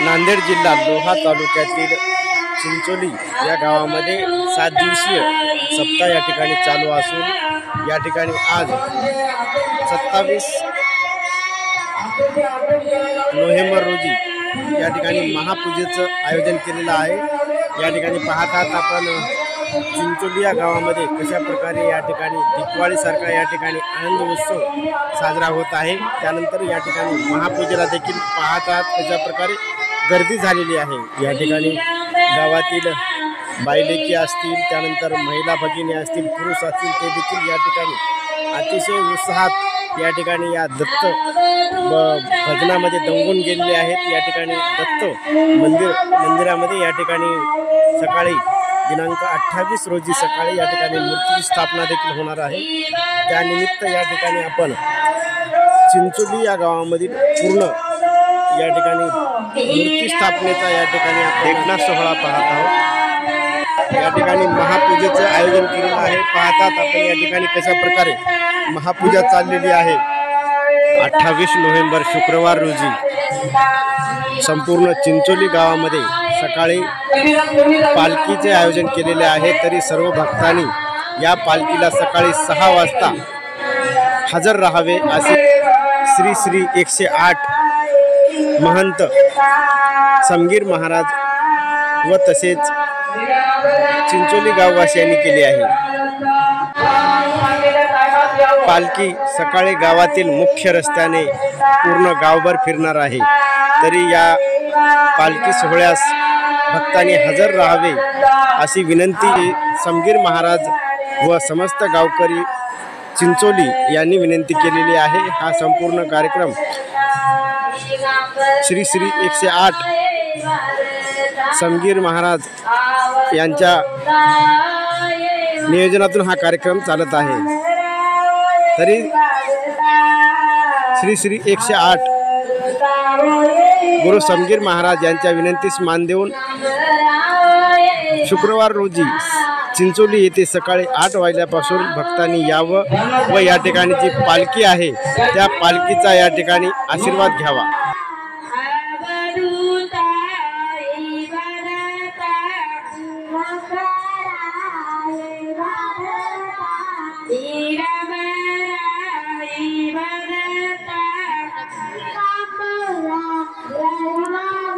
नांदेड जिल्हा लोहा तालुक्यातील चिंचोली या गावामध्ये 7 दिवसीय सप्ताह या ठिकाणी चालू असून या ठिकाणी आज 27 नोव्हेंबर रोजी या ठिकाणी महापूजेचं आयोजन केलेलं आहे। या ठिकाणी पाहतात आपण चिंचोली या गावामध्ये कशा प्रकारे या ठिकाणी दिवाळीसारखा या ठिकाणी आनंद उत्सव साजरा होत आहे। त्यानंतर या ठिकाणी महापूजेला देखील पाहतात कशा प्रकारे गर्दी झालेली आहे। या ठिकाणी गावातील बायलेकी असतील, त्यानंतर महिला भगिनी असतील, पुरुष असतील, ते देखील या ठिकाणी अतिशय उत्साहात या ठिकाणी या दत्त भजनामध्ये दंगून गेलेले आहेत। या ठिकाणी दत्त मंदिरामध्ये या ठिकाणी सकाळी दिनांक 28 रोजी सकाळी या ठिकाणी मूर्तीची स्थापना देखील होणार आहे। त्यानिमित्त या ठिकाणी आपण चिंचोली या गावामधील पूर्ण या ठिकाणी मूर्ती स्थापनेचा या ठिकाणी देखणा सोहळा पाहत आहोत। या ठिकाणी महापूजेचं आयोजन केलेलं आहे। पाहतात आपण या ठिकाणी कशा प्रकारे महापूजा चाललेली आहे। 28 नोव्हेंबर शुक्रवार रोजी संपूर्ण चिंचोली गावामध्ये सकाळी पालखीचे आयोजन केलेले आहे। तरी सर्व भक्तांनी या पालखीला सकाळी 6 वाजता हजर राहावे असे श्री श्री 108 महंत समगीर महाराज व तसेच चिंचोली गाववासियांनी केले आहे। पालखी सकाळी गावातील मुख्य रस्त्याने पूर्ण गावभर फिरणार आहे। तरी या पालखी सोहळ्यास भक्तांनी हजर राहावे अशी विनंती समगीर महाराज व समस्त गावकरी चिंचोली यांनी विनंती केलेली आहे। हा संपूर्ण कार्यक्रम श्री श्री 108 समगीर महाराज यांच्या नियोजनातून हा कार्यक्रम चालत आहे। तरी श्री श्री 108 गुरु समगीर महाराज यांच्या विनंतीस मान देऊन शुक्रवार रोजी चिंचोली येथे सकाळी 8 वाजल्यापासून भक्तांनी यावं व या ठिकाणी जी पालखी आहे त्या पालखीचा या ठिकाणी आशीर्वाद घ्यावा।